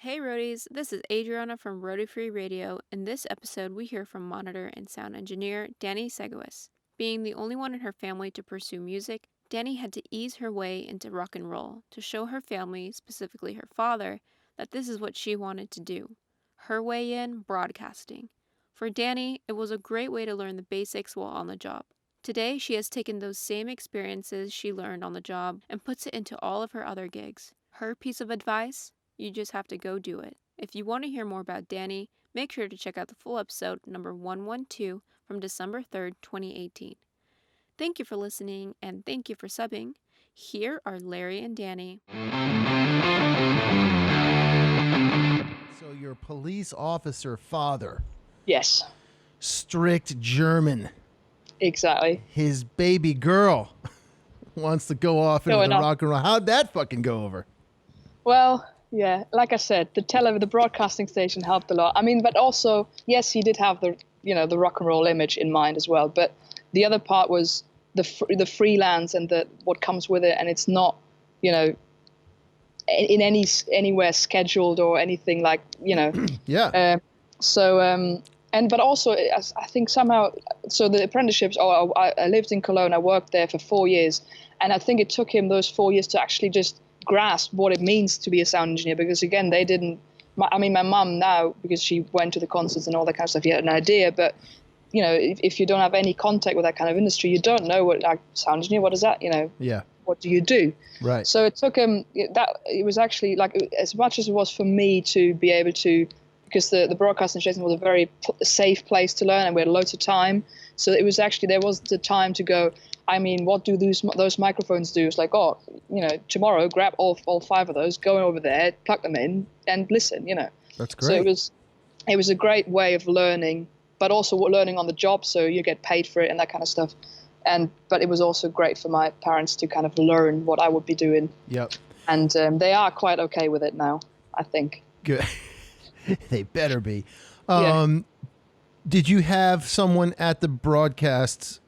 Hey Roadies, this is Adriana from roadiefreeradio. In this episode, we hear from monitor and sound engineer Dani Seggewiss. Being the only one in her family to pursue music, Dani had to ease her way into rock and roll to show her family, specifically her father, that this is what she wanted to do. Her way in, broadcasting. For Dani, it was a great way to learn the basics while on the job. Today, she has taken those same experiences she learned on the job and puts it into all of her other gigs. Her piece of advice? You just have to go do it. If you want to hear more about Dani, make sure to check out the full episode number 112 from December 3rd, 2018. Thank you for listening and thank you for subbing. Here are Larry and Dani. So your police officer father, Yes, strict German, exactly. his baby girl wants to go off into Going the off. rock and roll. How'd that fucking go over? Well, yeah, like I said, the broadcasting station helped a lot. I mean, but also, yes, he did have the rock and roll image in mind as well. But the other part was the freelance and what comes with it, and it's not, in anywhere scheduled or anything like, Yeah. But also I think somehow, so the apprenticeships. I lived in Cologne. I worked there for 4 years, and I think it took him those 4 years to actually just grasp what it means to be a sound engineer, because again, they didn't. My mum now, because she went to the concerts and all that kind of stuff, he had an idea, but if you don't have any contact with that kind of industry, you don't know what, like, sound engineer, what is that, Yeah. what do you do? Right. So it took him it was actually, like, as much as it was for me to be able to, because the broadcasting station was a very safe place to learn and we had loads of time, so it was actually, there was the time to go, I mean, what do those microphones do? It's like, tomorrow grab all 5 of those, go over there, plug them in, and listen. That's great. So it was a great way of learning, but also learning on the job, so you get paid for it and that kind of stuff. But it was also great for my parents to kind of learn what I would be doing. Yep. And they are quite okay with it now, I think. Good. They better be. Yeah. Did you have someone at the broadcast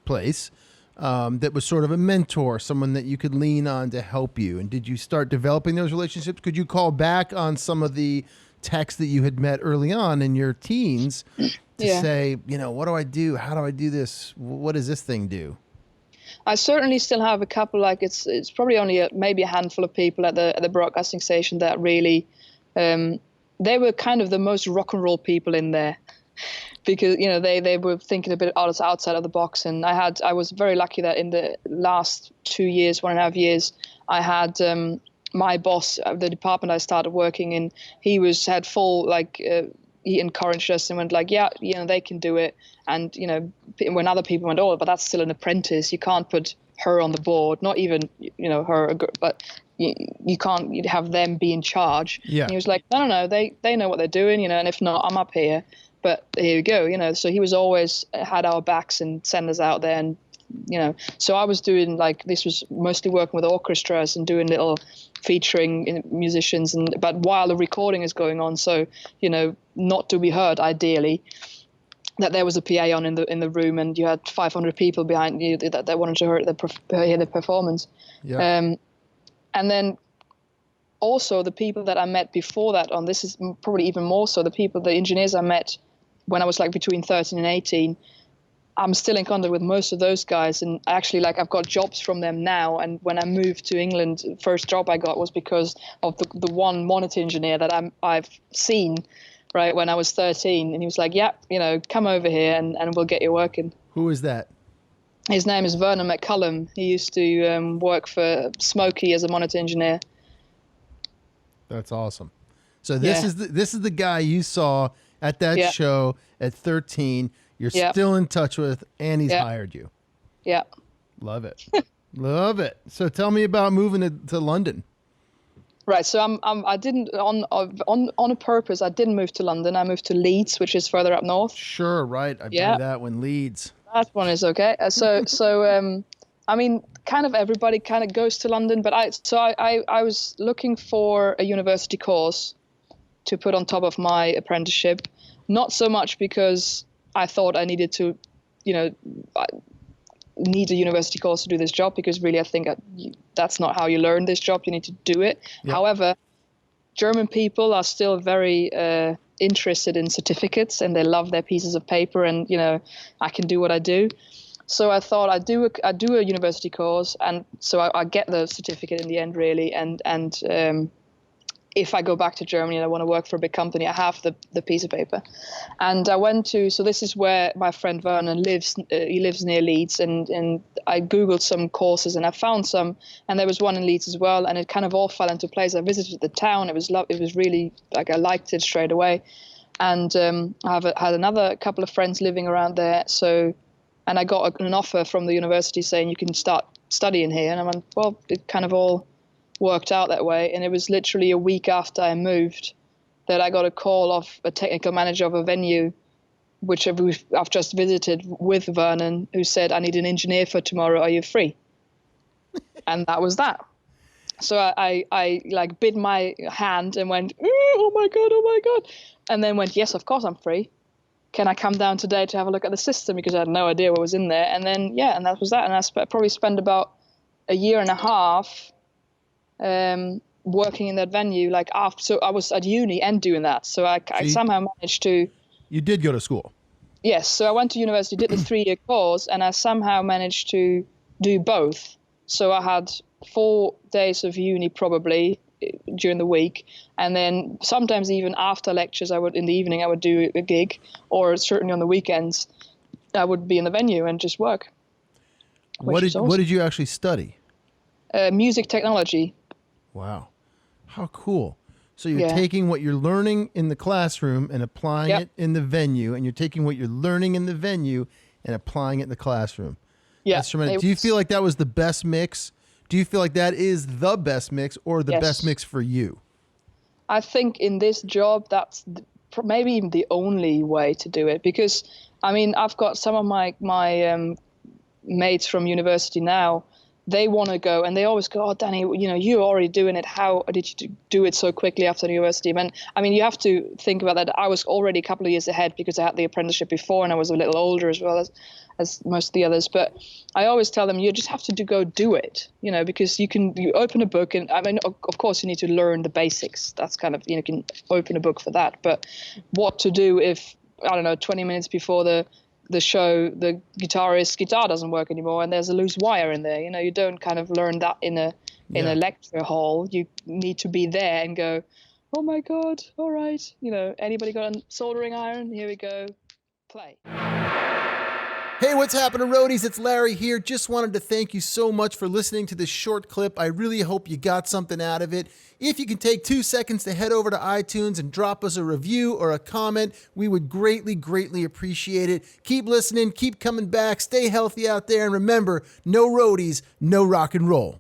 place that was sort of a mentor, someone that you could lean on to help you? And did you start developing those relationships? Could you call back on some of the texts that you had met early on in your teens to say, what do I do? How do I do this? What does this thing do? I certainly still have a couple. Like, it's probably only maybe a handful of people at the broadcasting station that really, they were kind of the most rock and roll people in there, because they were thinking a bit outside of the box. And I was very lucky that in the last 2 years, 1.5 years, I had my boss, the department I started working in, he had full, like, he encouraged us and went like, yeah, they can do it. And when other people went, oh, but that's still an apprentice, you can't put her on the board, not even her, but you can't have them be in charge. Yeah. And he was like, no, they know what they're doing, and if not, I'm up here. But here we go, so he was always had our backs and send us out there. And so I was doing, like, this was mostly working with orchestras and doing little featuring musicians, but while the recording is going on, so not to be heard ideally, that there was a PA on in the room, and you had 500 people behind you that wanted to hear the performance. Yeah. And then also the people that I met before that, this is probably even more so, the engineers I met when I was, like, between 13 and 18, I'm still in contact with most of those guys. And actually, like, I've got jobs from them now. And when I moved to England, the first job I got was because of the one monitor engineer that I've seen, right, when I was 13. And he was like, yeah, come over here and we'll get you working. Who is that? His name is Vernon McCullum. He used to work for Smokey as a monitor engineer. That's awesome. So this is the guy you saw at that show at 13. You're still in touch with, and he's hired you. Yeah. Love it. Love it. So tell me about moving to London. Right. So I didn't on purpose. I didn't move to London. I moved to Leeds, which is further up north. Sure. Right. I blew that one. Leeds. That one is okay. I mean, kind of everybody kind of goes to London, but I was looking for a university course to put on top of my apprenticeship, not so much because I thought I needed to, need a university course to do this job, because really I think that's not how you learn this job. You need to do it. Yep. However, German people are still very interested in certificates, and they love their pieces of paper, and I can do what I do. So I thought I'd do a university course, and so I get the certificate in the end, really. And if I go back to Germany and I want to work for a big company, I have the piece of paper. And I went to, so this is where my friend Vernon lives. He lives near Leeds, and I Googled some courses and I found some, and there was one in Leeds as well, and it kind of all fell into place. I visited the town. It was really, like, I liked it straight away. And I had another couple of friends living around there. So, and I got an offer from the university saying you can start studying here. And I went, well, it kind of all worked out that way. And it was literally a week after I moved that I got a call of a technical manager of a venue, which I've just visited, with Vernon, who said, I need an engineer for tomorrow. Are you free? And that was that. So I like bit my hand and went, oh my God. And then went, yes, of course I'm free. Can I come down today to have a look at the system? Because I had no idea what was in there. And then, and that was that. And I probably spent about a year and a half working in that venue. Like after, so I was at uni and doing that. So I somehow managed to. You did go to school. Yes. So I went to university, did the 3-year course, and I somehow managed to do both. So I had 4 days of uni probably during the week, and then sometimes even after lectures in the evening I would do a gig, or certainly on the weekends I would be in the venue and just work. What did you actually study? Music technology. Wow, how cool. So you're taking what you're learning in the classroom and applying it in the venue, and you're taking what you're learning in the venue and applying it in the classroom. That's tremendous. Do you feel like that was the best mix? Do you feel like that is the best mix, or the best mix for you? I think in this job, that's maybe even the only way to do it. Because, I mean, I've got some of my mates from university now. They want to go, and they always go, oh, Dani, you're already doing it. How did you do it so quickly after university? And I mean, you have to think about that. I was already a couple of years ahead because I had the apprenticeship before, and I was a little older as well as most of the others. But I always tell them, you just have to go do it, because you open a book, and I mean, of course you need to learn the basics. That's kind of, you can open a book for that. But what to do if, I don't know, 20 minutes before the show, the guitarist's guitar doesn't work anymore and there's a loose wire in there. You don't kind of learn that in a lecture hall. You need to be there and go, oh my God, all right. Anybody got a soldering iron? Here we go. Play. Hey, what's happening, roadies? It's Larry here. Just wanted to thank you so much for listening to this short clip. I really hope you got something out of it. If you can take 2 seconds to head over to iTunes and drop us a review or a comment, we would greatly, greatly appreciate it. Keep listening, keep coming back, stay healthy out there, and remember, no roadies, no rock and roll.